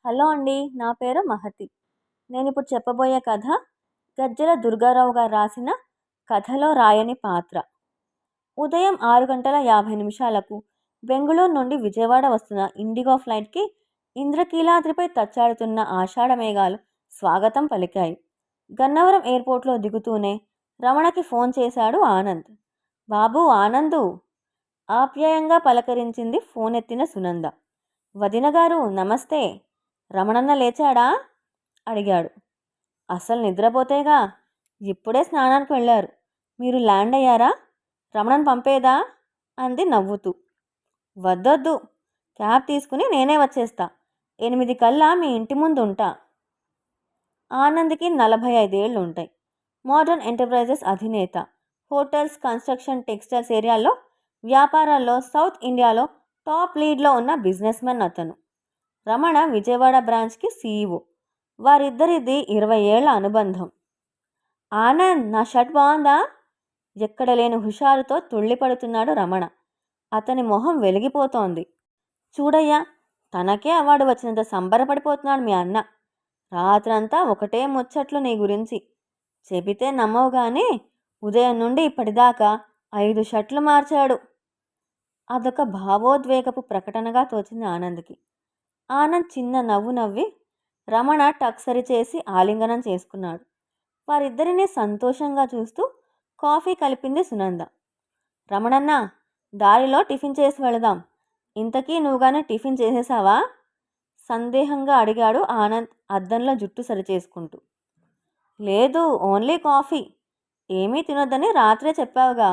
Hello అండి. నా పేరు మహతి. నేనిప్పుడు చెప్పబోయే కథ గజ్జెల దుర్గారావు గారు రాసిన 'కథలో రాయని పాత్ర'. ఉదయం 6:50 బెంగుళూరు నుండి విజయవాడ వస్తున్న ఇండిగో ఫ్లైట్‌కి ఇంద్రకీలాద్రిపై తచ్చాడుతున్న ఆషాఢ మేఘాలు స్వాగతం పలికాయి. గన్నవరం ఎయిర్‌పోర్ట్‌లో దిగుతూనే రమణకి ఫోన్ చేశాడు ఆనంద్. బాబూ ఆనందు! ఆప్యాయంగా పలకరించింది ఫోనెత్తిన సునంద. వదినగారు నమస్తే! రమణన్న లేచాడా? అడిగాడు. అసలు నిద్రపోతేగా. ఇప్పుడే స్నానానికి వెళ్ళారు. మీరు ల్యాండ్ అయ్యారా? రమణన్ పంపేదా? అంది నవ్వుతూ. వద్దొద్దు. క్యాబ్ తీసుకుని నేనే వచ్చేస్తా. 8 కల్లా మీ ఇంటి ముందు ఉంటా. ఆనంద్కి 45 ఏళ్లుంటాయి. మోడర్న్ ఎంటర్ప్రైజెస్ అధినేత. హోటల్స్, కన్స్ట్రక్షన్, టెక్స్టైల్స్ ఏరియాల్లో వ్యాపారాల్లో సౌత్ ఇండియాలో టాప్ లీడ్లో ఉన్న బిజినెస్ మ్యాన్ అతను. రమణ విజయవాడ బ్రాంచ్కి సీఈఓ. వారిద్దరిది 20 ఏళ్ల అనుబంధం. ఆనంద్, నా షర్ట్ బాగుందా? ఎక్కడ లేని హుషారుతో తుళ్ళిపడుతున్నాడు రమణ. అతని మొహం వెలిగిపోతోంది. చూడయ్యా, తనకే అవార్డు వచ్చినంత సంబరపడిపోతున్నాడు మీ అన్న. రాత్రంతా ఒకటే ముచ్చట్లు నీ గురించి. చెబితే నమ్మవు కానీ ఉదయం నుండి ఇప్పటిదాకా 5 షర్ట్లు మార్చాడు. అదొక భావోద్వేగపు ప్రకటనగా తోచింది ఆనంద్కి. ఆనంద్ చిన్న నవ్వు నవ్వి రమణ టక్సరి చేసి ఆలింగనం చేసుకున్నాడు. వారిద్దరినీ సంతోషంగా చూస్తూ కాఫీ కలిపింది సునంద. రమణన్న, దారిలో టిఫిన్ చేసి వెళదాం. ఇంతకీ నువ్వుగానే టిఫిన్ చేసేసావా? సందేహంగా అడిగాడు ఆనంద్ అద్దంలో జుట్టు సరిచేసుకుంటూ. లేదు, ఓన్లీ కాఫీ. ఏమీ తినొద్దని రాత్రే చెప్పావుగా.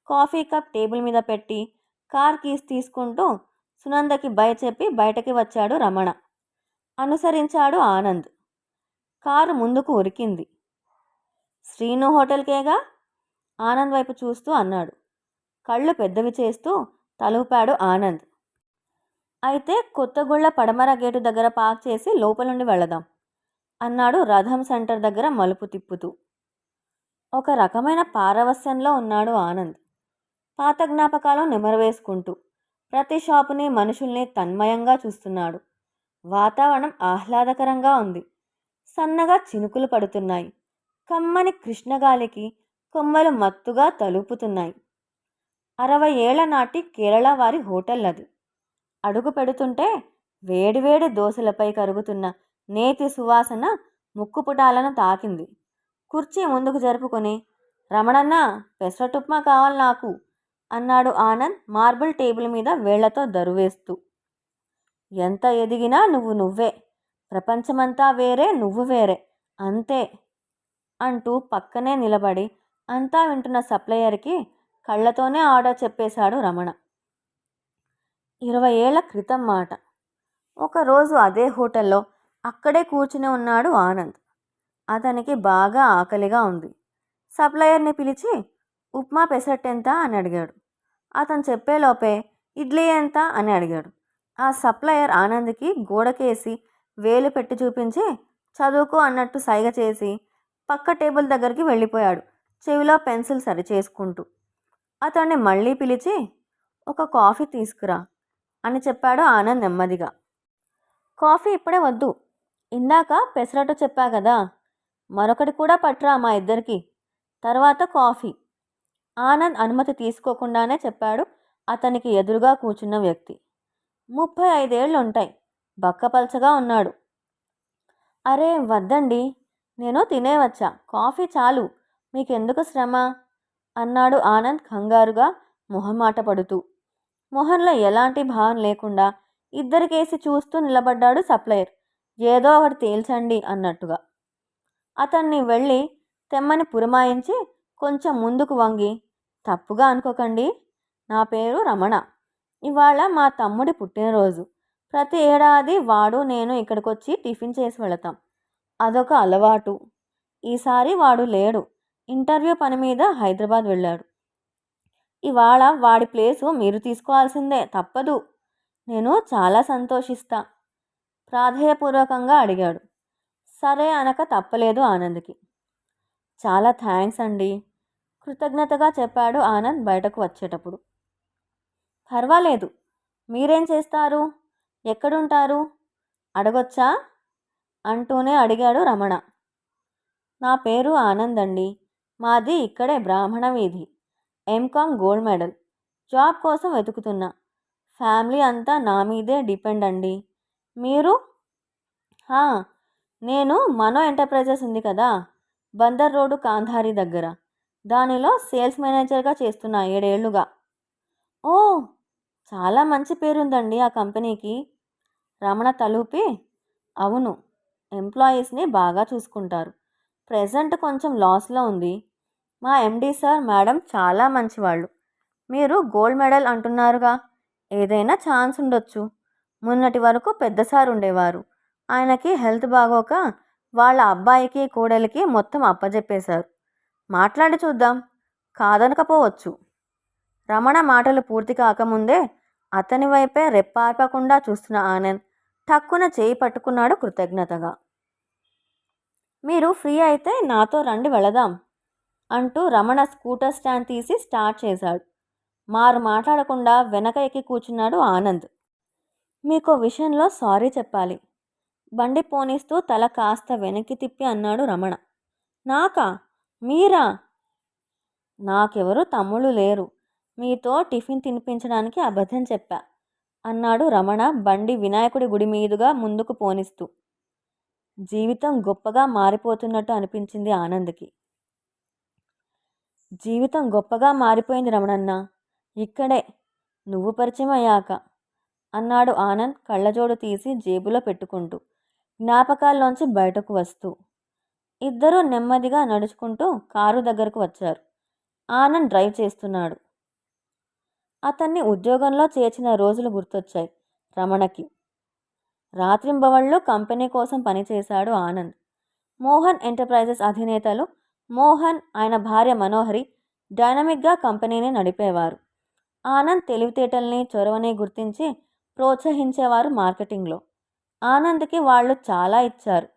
కాఫీ కప్ టేబుల్ మీద పెట్టి కార్ కీస్ తీసుకుంటూ సునందకి బై చెప్పి బయటకి వచ్చాడు రమణ. అనుసరించాడు ఆనంద్. కారు ముందుకు ఉరికింది. శ్రీను హోటల్కేగా? ఆనంద్ వైపు చూస్తూ అన్నాడు. కళ్ళు పెద్దవి చేస్తూ తలూపాడు ఆనంద్. అయితే కొత్తగుళ్ళ పడమర గేటు దగ్గర పార్క్ చేసి లోపల నుండి వెళదాం అన్నాడు రథం సెంటర్ దగ్గర మలుపు తిప్పుతూ. ఒక రకమైన పారవస్యంలో ఉన్నాడు ఆనంద్. పాత జ్ఞాపకాలు నెమరవేసుకుంటూ ప్రతి షాపుని, మనుషుల్ని తన్మయంగా చూస్తున్నాడు. వాతావరణం ఆహ్లాదకరంగా ఉంది. సన్నగా చినుకులు పడుతున్నాయి. కమ్మని కృష్ణగాలికి కొమ్మలు మత్తుగా తలుపుతున్నాయి. 60 ఏళ్ల నాటి కేరళ వారి హోటల్ అది. అడుగు పెడుతుంటే వేడివేడి దోశలపై కరుగుతున్న నేతి సువాసన ముక్కుపుటాలను తాకింది. కుర్చీ ముందుకు జరుపుకొని, రమణన్న, పెసరట్టుప్మా కావాలి నాకు అన్నాడు ఆనంద్ మార్బుల్ టేబుల్ మీద వేళ్లతో దరువేస్తూ. ఎంత ఎదిగినా నువ్వు నువ్వే. ప్రపంచమంతా వేరే, నువ్వు వేరే, అంతే అంటూ పక్కనే నిలబడి అంతా వింటున్న సప్లయర్కి కళ్ళతోనే ఆర్డర్ చెప్పేశాడు రమణ. 20 ఏళ్ల క్రితం మాట. ఒకరోజు అదే హోటల్లో అక్కడే కూర్చుని ఉన్నాడు ఆనంద్. అతనికి బాగా ఆకలిగా ఉంది. సప్లయర్ని పిలిచి ఉప్మా పెసరట్టెంత అని అడిగాడు. అతను చెప్పేలోపే ఇడ్లీ ఎంత అని అడిగాడు. ఆ సప్లయర్ ఆనంద్కి గోడకేసి వేలు పెట్టి చూపించి చదువుకో అన్నట్టు సైగ చేసి పక్క టేబుల్ దగ్గరికి వెళ్ళిపోయాడు, చెవిలో పెన్సిల్ సరిచేసుకుంటూ. అతన్ని మళ్ళీ పిలిచి ఒక కాఫీ తీసుకురా అని చెప్పాడు ఆనంద్ నెమ్మదిగా. కాఫీ ఇప్పుడే వద్దు. ఇందాక పెసరట్టు చెప్పా కదా, మరొకటి కూడా పట్రా మా ఇద్దరికి, తర్వాత కాఫీ. ఆనంద్ అనుమతి తీసుకోకుండానే చెప్పాడు అతనికి ఎదురుగా కూర్చున్న వ్యక్తి. 35 ఏళ్లుంటాయి. బక్కపల్చగా ఉన్నాడు. అరే వద్దండి, నేను తినేవచ్చా, కాఫీ చాలు, మీకెందుకు శ్రమ అన్నాడు ఆనంద్ కంగారుగా మొహమాట పడుతూ. మొహంలో ఎలాంటి భావం లేకుండా ఇద్దరికేసి చూస్తూ నిలబడ్డాడు సప్లయర్. ఏదో ఒకటి తేల్చండి అన్నట్టుగా. అతన్ని వెళ్ళి తెమ్మని పురమాయించి కొంచెం ముందుకు వంగి, తప్పుగా అనుకోకండి, నా పేరు రమణ. ఇవాళ మా తమ్ముడి పుట్టినరోజు. ప్రతి ఏడాది వాడు నేను ఇక్కడికొచ్చి టిఫిన్ చేసి వెళతాం. అదొక అలవాటు. ఈసారి వాడు లేడు. ఇంటర్వ్యూ పని మీద హైదరాబాద్ వెళ్ళాడు. ఇవాళ వాడి ప్లేసు మీరు తీసుకోవాల్సిందే, తప్పదు. నేను చాలా సంతోషిస్తా ప్రాధేయపూర్వకంగా అడిగాడు. సరే అనక తప్పలేదు ఆనంద్కి. చాలా థ్యాంక్స్ అండి, కృతజ్ఞతగా చెప్పాడు ఆనంద్ బయటకు వచ్చేటప్పుడు. పర్వాలేదు. మీరేం చేస్తారు? ఎక్కడుంటారు? అడగొచ్చా అంటూనే అడిగాడు రమణ. నా పేరు ఆనంద్ అండి. మాది ఇక్కడే బ్రాహ్మణ వీధి. MCom gold medal. జాబ్ కోసం వెతుకుతున్నా. ఫ్యామిలీ అంతా నా మీదే డిపెండ్ అండి. మీరు? హా, నేను మనో ఎంటర్ప్రైజెస్ ఉంది కదా, బందర్ రోడ్డు కాంధారి దగ్గర. దానిలో సేల్స్ మేనేజర్గా చేస్తున్నా 7 ఏళ్లుగా. ఓ, చాలా మంచి పేరుందండి ఆ కంపెనీకి. రమణ తలూపి, అవును, ఎంప్లాయీస్ని బాగా చూసుకుంటారు. ప్రెజెంట్ కొంచెం లాస్లో ఉంది. మా ఎండి సార్ మేడం చాలా మంచివాళ్ళు. మీరు గోల్డ్ మెడల్ అంటున్నారుగా, ఏదైనా ఛాన్స్ ఉండొచ్చు. మొన్నటి వరకు పెద్ద సార్ ఉండేవారు. ఆయనకి హెల్త్ బాగోక వాళ్ళ అబ్బాయికి కోడలికి మొత్తం అప్పజెప్పేశారు. మాట్లాడి చూద్దాం, కాదనకపోవచ్చు. రమణ మాటలు పూర్తి కాకముందే అతని వైపే రెప్పార్పకుండా చూస్తున్న ఆనంద్ టక్కున చేయి పట్టుకున్నాడు కృతజ్ఞతగా. మీరు ఫ్రీ అయితే నాతో రండి, వెళదాం అంటూ రమణ స్కూటర్ స్టాండ్ తీసి స్టార్ట్ చేశాడు. మారు మాట్లాడకుండా వెనక ఎక్కి కూర్చున్నాడు ఆనంద్. మీకో విషయంలో సారీ చెప్పాలి. బండి పోనిస్తూ తల కాస్త వెనక్కి తిప్పి అన్నాడు రమణ. నాకా? మీరా? నాకెవరు తమ్ముళ్ళు లేరు. మీతో టిఫిన్ తినిపించడానికి అబద్ధం చెప్పా అన్నాడు రమణ బండి వినాయకుడి గుడి మీదుగా ముందుకు పోనిస్తూ. జీవితం గొప్పగా మారిపోతున్నట్టు అనిపించింది ఆనంద్కి. జీవితం గొప్పగా మారిపోయింది రమణన్న, ఇక్కడే, నువ్వు పరిచయం అయ్యాక అన్నాడు ఆనంద్ కళ్ళజోడు తీసి జేబులో పెట్టుకుంటూ జ్ఞాపకాల్లోంచి బయటకు వస్తూ. ఇద్దరూ నెమ్మదిగా నడుచుకుంటూ కారు దగ్గరకు వచ్చారు. ఆనంద్ డ్రైవ్ చేస్తున్నాడు. అతన్ని ఉద్యోగంలో చేర్చిన రోజులు గుర్తొచ్చాయి రమణకి. రాత్రింబవళ్ళు కంపెనీ కోసం పనిచేశాడు ఆనంద్. మోహన్ ఎంటర్ప్రైజెస్ అధినేతలు మోహన్, ఆయన భార్య మనోహరి డైనమిక్గా కంపెనీని నడిపేవారు. ఆనంద్ తెలివితేటల్ని, చొరవని గుర్తించి ప్రోత్సహించేవారు మార్కెటింగ్లో. ఆనంద్కి వాళ్ళు చాలా ఇచ్చారు.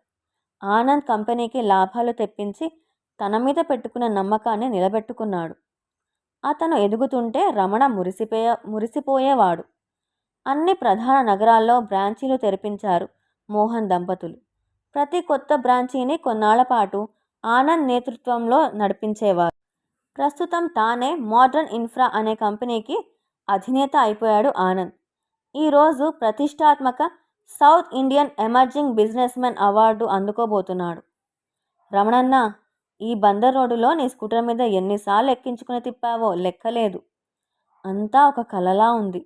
ఆనంద్ కంపెనీకి లాభాలు తెప్పించి తన మీద పెట్టుకున్న నమ్మకాన్ని నిలబెట్టుకున్నాడు. అతను ఎదుగుతుంటే రమణ మురిసిపోయేవాడు. అన్ని ప్రధాన నగరాల్లో బ్రాంచీలు తెరిపించారు మోహన్ దంపతులు. ప్రతి కొత్త బ్రాంచీని కొన్నాళ్ల పాటు ఆనంద్ నేతృత్వంలో నడిపించేవారు. ప్రస్తుతం తానే మోడర్న్ ఇన్ఫ్రా అనే కంపెనీకి అధినేత అయిపోయాడు ఆనంద్. ఈరోజు ప్రతిష్టాత్మక South Indian emerging businessmen award అందుకోబోతున్నాడు. రమణన్న, ఈ బందర్ రోడ్డులో నీ స్కూటర్ మీద ఎన్నిసార్లు ఎక్కించుకుని తిప్పావో లెక్కలేదు. అంతా ఒక కలలా ఉంది.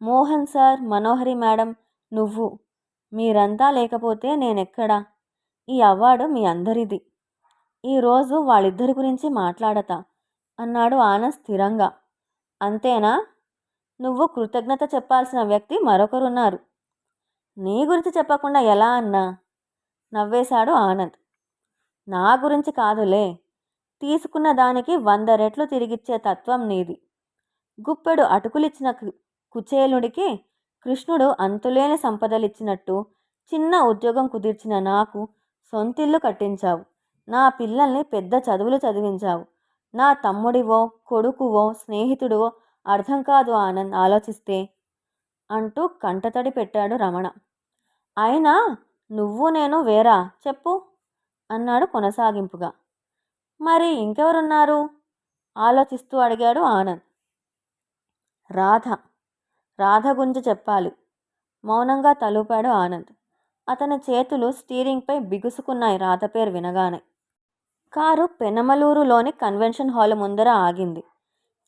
మోహన్ సార్, మనోహరి మేడం, నువ్వు, మీరంతా లేకపోతే నేనెక్కడా? ఈ అవార్డు మీ అందరిది. ఈరోజు వాళ్ళిద్దరి గురించి మాట్లాడతా అన్నాడు ఆనంద్ స్థిరంగా. అంతేనా? నువ్వు కృతజ్ఞత చెప్పాల్సిన వ్యక్తి మరొకరున్నారు. నీ గురించి చెప్పకుండా ఎలా అన్నా? నవ్వేశాడు ఆనంద్. నా గురించి కాదులే, తీసుకున్న దానికి 100 రెట్లు తిరిగిచ్చే తత్వం నీది. గుప్పెడు అటుకులిచ్చిన కుచేలుడికి కృష్ణుడు అంతులేని సంపదలిచ్చినట్టు చిన్న ఉద్యోగం కుదిర్చిన నాకు సొంతిల్లు కట్టించావు. నా పిల్లల్ని పెద్ద చదువులు చదివించావు. నా తమ్ముడివో, కొడుకువో, స్నేహితుడివో అర్థం కాదు ఆనంద్ ఆలోచిస్తే అంటూ కంటతడి పెట్టాడు రమణ. అయినా నువ్వు నేను వేరా చెప్పు అన్నాడు కొనసాగింపుగా. మరి ఇంకెవరున్నారు ఆలోచిస్తూ అడిగాడు ఆనంద్. రాధ. రాధ గురించి చెప్పాలి. మౌనంగా తలూపాడు ఆనంద్. అతని చేతులు స్టీరింగ్పై బిగుసుకున్నాయి రాధ పేరు వినగానే. కారు పెనమలూరులోని కన్వెన్షన్ హాల్ ముందర ఆగింది.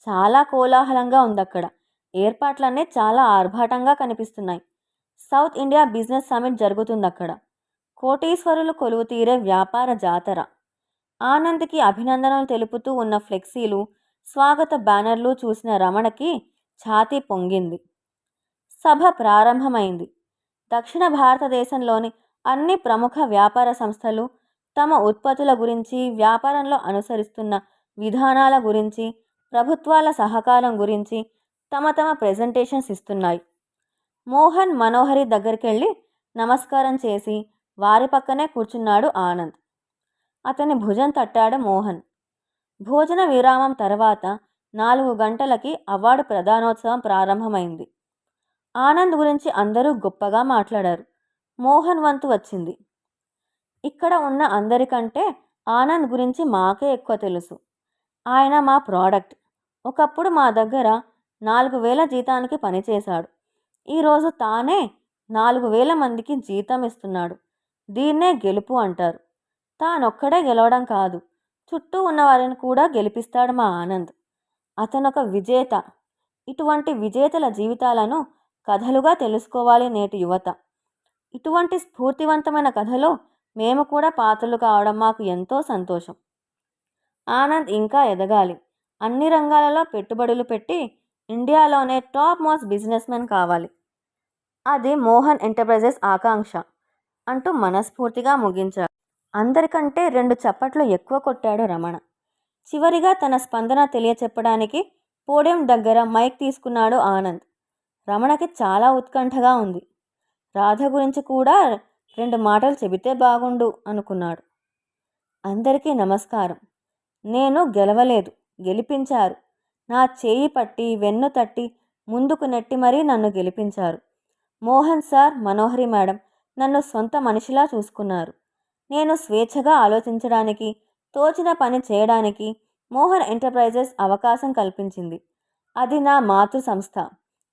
చాలా కోలాహలంగా ఉందక్కడ. ఏర్పాట్లన్నీ చాలా ఆర్భాటంగా కనిపిస్తున్నాయి. సౌత్ ఇండియా బిజినెస్ సమిట్ జరుగుతుందక్కడ. కోటీశ్వరులు కొలువు తీరే వ్యాపార జాతర. ఆనంద్కి అభినందనలు తెలుపుతూ ఉన్న ఫ్లెక్సీలు, స్వాగత బ్యానర్లు చూసిన రమణకి ఛాతీ పొంగింది. సభ ప్రారంభమైంది. దక్షిణ భారతదేశంలోని అన్ని ప్రముఖ వ్యాపార సంస్థలు తమ ఉత్పత్తుల గురించి, వ్యాపారంలో అనుసరిస్తున్న విధానాల గురించి, ప్రభుత్వాల సహకారం గురించి తమ తమ ప్రెజెంటేషన్స్ ఇస్తున్నాయి. మోహన్, మనోహరి దగ్గరికెళ్ళి నమస్కారం చేసి వారి పక్కనే కూర్చున్నాడు ఆనంద్. అతని భుజం తట్టాడు మోహన్. భోజన విరామం తర్వాత 4 గంటలకి అవార్డు ప్రదానోత్సవం ప్రారంభమైంది. ఆనంద్ గురించి అందరూ గొప్పగా మాట్లాడారు. మోహన్ వంతు వచ్చింది. ఇక్కడ ఉన్న అందరికంటే ఆనంద్ గురించి మాకే ఎక్కువ తెలుసు. ఆయన మా ప్రోడక్ట్. ఒకప్పుడు మా దగ్గర 4,000 జీతానికి పనిచేశాడు. ఈరోజు తానే 4,000 మందికి జీతం ఇస్తున్నాడు. దీన్నే గెలుపు అంటారు. తానొక్కడే గెలవడం కాదు, చుట్టూ ఉన్నవారిని కూడా గెలిపిస్తాడు మా ఆనంద్. అతనొక విజేత. ఇటువంటి విజేతల జీవితాలను కథలుగా తెలుసుకోవాలి నేటి యువత. ఇటువంటి స్ఫూర్తివంతమైన కథలో మేము కూడా పాత్రలు కావడం మాకు ఎంతో సంతోషం. ఆనంద్ ఇంకా ఎదగాలి. అన్ని రంగాలలో పెట్టుబడులు పెట్టి ఇండియాలోనే టాప్ మోస్ట్ బిజినెస్ మెన్ కావాలి. అది మోహన్ ఎంటర్ప్రైజెస్ ఆకాంక్ష అంటూ మనస్ఫూర్తిగా ముగించాడు. అందరికంటే 2 చప్పట్లు ఎక్కువ కొట్టాడు రమణ. చివరిగా తన స్పందన తెలియచెప్పడానికి పోడియం దగ్గర మైక్ తీసుకున్నాడు ఆనంద్. రమణకి చాలా ఉత్కంఠగా ఉంది. రాధ గురించి కూడా 2 మాటలు చెబితే బాగుండు అనుకున్నాడు. అందరికీ నమస్కారం. నేను గెలవలేదు, గెలిపించారు. నా చేయి పట్టి వెన్ను తట్టి ముందుకు నెట్టి మరీ నన్ను గెలిపించారు. మోహన్ సార్, మనోహరి మేడం నన్ను సొంత మనిషిలా చూసుకున్నారు. నేను స్వేచ్ఛగా ఆలోచించడానికి, తోచిన పని చేయడానికి మోహన్ ఎంటర్ప్రైజెస్ అవకాశం కల్పించింది. అది నా మాతృ సంస్థ.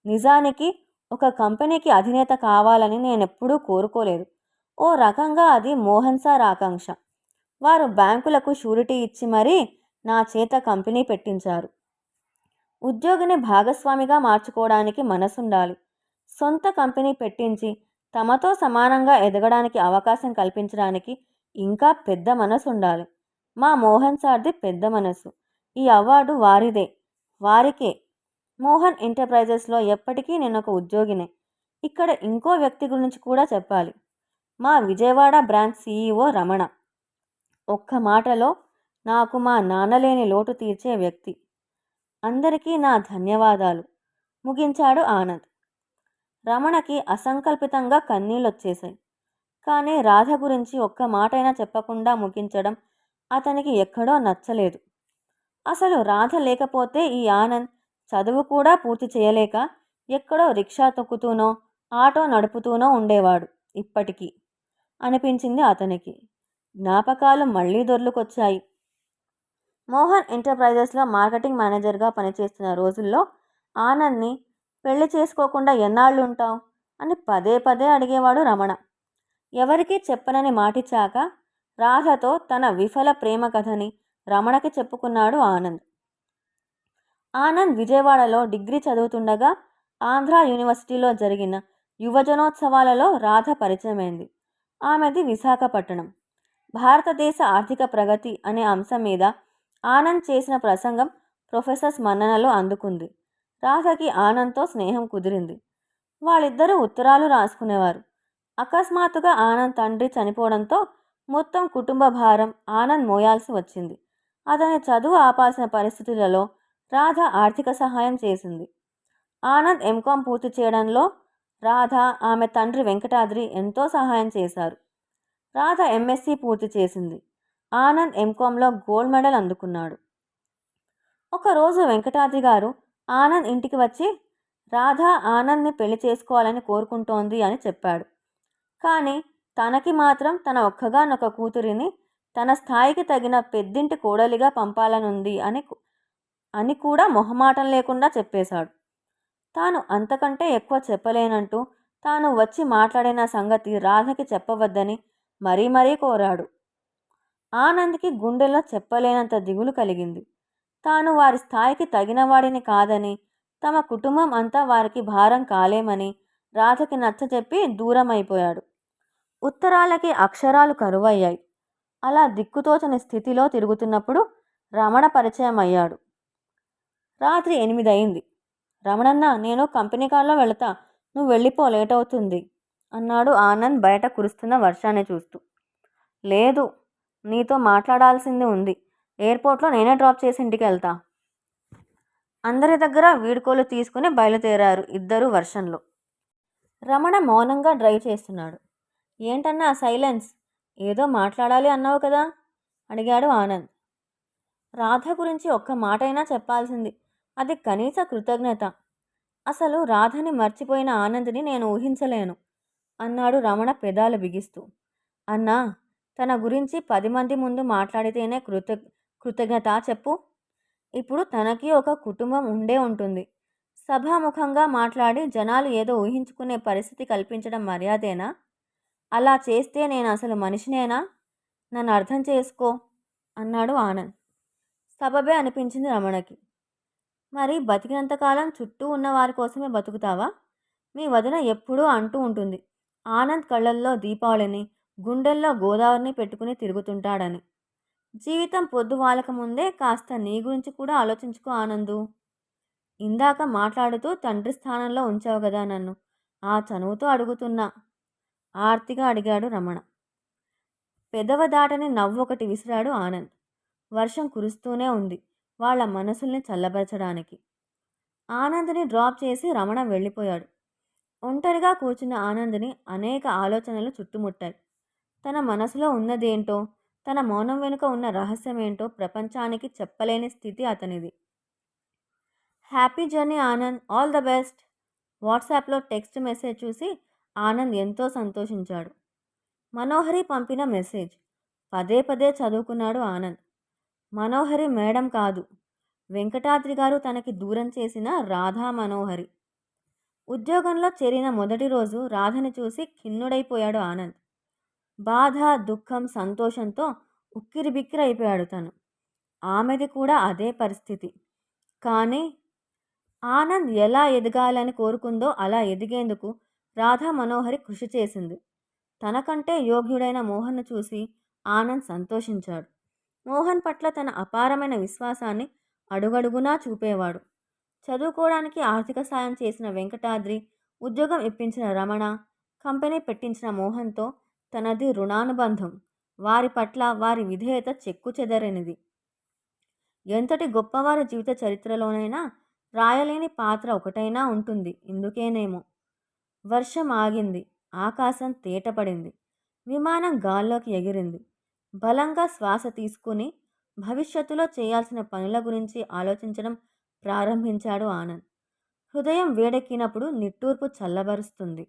నిజానికి ఒక కంపెనీకి అధినేత కావాలని నేనెప్పుడూ కోరుకోలేదు. ఓ రకంగా అది మోహన్ సార్ ఆకాంక్ష. వారు బ్యాంకులకు షూరిటీ ఇచ్చి మరీ నా చేత కంపెనీ పెట్టించారు. ఉద్యోగిని భాగస్వామిగా మార్చుకోవడానికి మనసుండాలి. సొంత కంపెనీ పెట్టించి తమతో సమానంగా ఎదగడానికి అవకాశం కల్పించడానికి ఇంకా పెద్ద మనసు ఉండాలి. మా మోహన్ సార్ది పెద్ద మనసు. ఈ అవార్డు వారిదే, వారికే. మోహన్ ఎంటర్ప్రైజెస్లో ఎప్పటికీ నేను ఒక ఉద్యోగినే. ఇక్కడ ఇంకో వ్యక్తి గురించి కూడా చెప్పాలి. మా విజయవాడ బ్రాంచ్ CEO రమణ. ఒక్క మాటలో నాకు మా నాన్నలేని లోటు తీర్చే వ్యక్తి. అందరికీ నా ధన్యవాదాలు ముగించాడు ఆనంద్. రమణకి అసంకల్పితంగా కన్నీళ్ళొచ్చేశాయి. కానీ రాధ గురించి ఒక్క మాటైనా చెప్పకుండా ముగించడం అతనికి ఎక్కడో నచ్చలేదు. అసలు రాధ లేకపోతే ఈ ఆనంద్ చదువు కూడా పూర్తి చేయలేక ఎక్కడో రిక్షా తొక్కుతూనో ఆటో నడుపుతూనో ఉండేవాడు ఇప్పటికీ అనిపించింది అతనికి. జ్ఞాపకాలు మళ్ళీ దొర్లుకొచ్చాయి. మోహన్ ఎంటర్ప్రైజెస్లో మార్కెటింగ్ మేనేజర్గా పనిచేస్తున్న రోజుల్లో ఆనంద్ని పెళ్లి చేసుకోకుండా ఎన్నాళ్ళు ఉంటావు అని పదే పదే అడిగేవాడు రమణ. ఎవరికీ చెప్పనని మాటిచ్చాక రాధతో తన విఫల ప్రేమ కథని రమణకి చెప్పుకున్నాడు ఆనంద్. ఆనంద్ విజయవాడలో డిగ్రీ చదువుతుండగా ఆంధ్ర యూనివర్సిటీలో జరిగిన యువజనోత్సవాలలో రాధ పరిచయమైంది. ఆమెది విశాఖపట్నం. భారతదేశ ఆర్థిక ప్రగతి అనే అంశం మీద ఆనంద్ చేసిన ప్రసంగం ప్రొఫెసర్స్ మన్ననలు అందుకుంది. రాధకి ఆనంద్తో స్నేహం కుదిరింది. వాళ్ళిద్దరూ ఉత్తరాలు రాసుకునేవారు. అకస్మాత్తుగా ఆనంద్ తండ్రి చనిపోవడంతో మొత్తం కుటుంబ భారం ఆనంద్ మోయాల్సి వచ్చింది. అతని చదువు ఆపాల్సిన పరిస్థితులలో రాధ ఆర్థిక సహాయం చేసింది. ఆనంద్ ఎంకామ్ పూర్తి చేయడంలో రాధ, ఆమె తండ్రి వెంకటాద్రి ఎంతో సహాయం చేశారు. రాధ MSc పూర్తి చేసింది. ఆనంద్ ఎంకామ్లో గోల్డ్ మెడల్ అందుకున్నాడు. ఒకరోజు వెంకటాద్రి గారు ఆనంద్ ఇంటికి వచ్చి రాధ ఆనంద్ని పెళ్లి చేసుకోవాలని కోరుకుంటోంది అని చెప్పాడు. కానీ తనకి మాత్రం తన ఒక్కగానొక కూతురిని తన స్థాయికి తగిన పెద్దింటి కోడలిగా పంపాలనుంది అని కూడా మొహమాటం లేకుండా చెప్పేశాడు. తాను అంతకంటే ఎక్కువ చెప్పలేనంటూ తాను వచ్చి మాట్లాడిన సంగతి రాధకి చెప్పవద్దని మరీ మరీ కోరాడు. ఆనంద్కి గుండెల్లో చెప్పలేనంత దిగులు కలిగింది. తాను వారి స్థాయికి తగినవాడిని కాదని, తమ కుటుంబం అంతా వారికి భారం కాలేమని రాధకి నచ్చజెప్పి దూరం అయిపోయాడు. ఉత్తరాలకి అక్షరాలు కరువయ్యాయి. అలా దిక్కుతోచని స్థితిలో తిరుగుతున్నప్పుడు రమణ పరిచయం అయ్యాడు. రాత్రి 8 అయింది. రమణన్న, నేను కంపెనీ కార్లో వెళతా, నువ్వు వెళ్ళిపో, లేట్ అవుతుంది అన్నాడు ఆనంద్ బయట కురుస్తున్న వర్షాన్ని చూస్తూ. లేదు, నీతో మాట్లాడాల్సింది ఉంది. ఎయిర్పోర్ట్లో నేనే డ్రాప్ చేసి ఇంటికి వెళ్తా. అందరి దగ్గర వీడ్కోలు తీసుకుని బయలుదేరారు ఇద్దరు వర్షంలో. రమణ మౌనంగా డ్రైవ్ చేస్తున్నాడు. ఏంటన్నా సైలెన్స్? ఏదో మాట్లాడాలి అన్నావు కదా అడిగాడు ఆనంద్. రాధ గురించి ఒక్క మాటైనా చెప్పాల్సింది. అది కనీస కృతజ్ఞత. అసలు రాధని మర్చిపోయిన ఆనంద్ని నేను ఊహించలేను. అన్నాడు రమణ పెదాలు బిగిస్తూ. అన్నా, తన గురించి 10 మంది ముందు మాట్లాడితేనే కృతజ్ఞత చెప్పు. ఇప్పుడు తనకి ఒక కుటుంబం ఉండే ఉంటుంది. సభాముఖంగా మాట్లాడి జనాలు ఏదో ఊహించుకునే పరిస్థితి కల్పించడం మర్యాదేనా? అలా చేస్తే నేను అసలు మనిషినేనా? నన్ను అర్థం చేసుకో అన్నాడు ఆనంద్. సబబే అనిపించింది రమణకి. మరి బతికినంతకాలం చుట్టూ ఉన్న వారి కోసమే బతుకుతావా? మీ వదిన ఎప్పుడూ అంటూ ఉంటుంది, ఆనంద్ కళ్ళల్లో దీపావళిని, గుండెల్లో గోదావరిని పెట్టుకుని తిరుగుతుంటాడని. జీవితం పొద్దు వాళ్ళక ముందే కాస్త నీ గురించి కూడా ఆలోచించుకో ఆనందు. ఇందాక మాట్లాడుతూ తండ్రి స్థానంలో ఉంచావు కదా నన్ను. ఆ చనువుతో అడుగుతున్నా ఆర్తిగా అడిగాడు రమణ. పెదవ దాటని నవ్వొకటి విసిరాడు ఆనంద్. వర్షం కురుస్తూనే ఉంది వాళ్ళ మనసుల్ని చల్లబరచడానికి. ఆనంద్ని డ్రాప్ చేసి రమణ వెళ్ళిపోయాడు. ఒంటరిగా కూర్చున్న ఆనంద్ని అనేక ఆలోచనలు చుట్టుముట్టాయి. తన మనసులో ఉన్నదేంటో, తన మౌనం వెనుక ఉన్న రహస్యమేంటో ప్రపంచానికి చెప్పలేని స్థితి అతనిది. Happy journey Anand, all the best. వాట్సాప్లో టెక్స్ట్ మెసేజ్ చూసి ఆనంద్ ఎంతో సంతోషించాడు. మనోహరి పంపిన మెసేజ్ పదే పదే చదువుకున్నాడు ఆనంద్. మనోహరి మేడం కాదు, వెంకటాద్రి గారు తనకి దూరం చేసిన రాధా మనోహరి. ఉద్యోగంలో చేరిన మొదటి రోజు రాధని చూసి ఖిన్నుడైపోయాడు ఆనంద్. బాధ, దుఃఖం, సంతోషంతో ఉక్కిరిబిక్కిరైపోయాడు తను. ఆమెది కూడా అదే పరిస్థితి. కానీ ఆనంద్ ఎలా ఎదగాలని కోరుకుందో అలా ఎదిగేందుకు రాధా మనోహరి కృషి చేసింది. తనకంటే యోగ్యుడైన మోహన్ను చూసి ఆనంద్ సంతోషించాడు. మోహన్ పట్ల తన అపారమైన విశ్వాసాన్ని అడుగడుగునా చూపేవాడు. చదువుకోవడానికి ఆర్థిక సాయం చేసిన వెంకటాద్రి, ఉద్యోగం ఇప్పించిన రమణ, కంపెనీ పెట్టించిన మోహన్తో తనది రుణానుబంధం. వారి పట్ల వారి విధేయత చెక్కుచెదరనిది. ఎంతటి గొప్పవారి జీవిత చరిత్రలోనైనా రాయలేని పాత్ర ఒకటైనా ఉంటుంది. ఇందుకేనేమో. వర్షం ఆగింది. ఆకాశం తేటపడింది. విమానం గాల్లోకి ఎగిరింది. బలంగా శ్వాస తీసుకుని భవిష్యత్తులో చేయాల్సిన పనుల గురించి ఆలోచించడం ప్రారంభించాడు ఆనంద్. హృదయం వేడెక్కినప్పుడు నిట్టూర్పు చల్లబరుస్తుంది.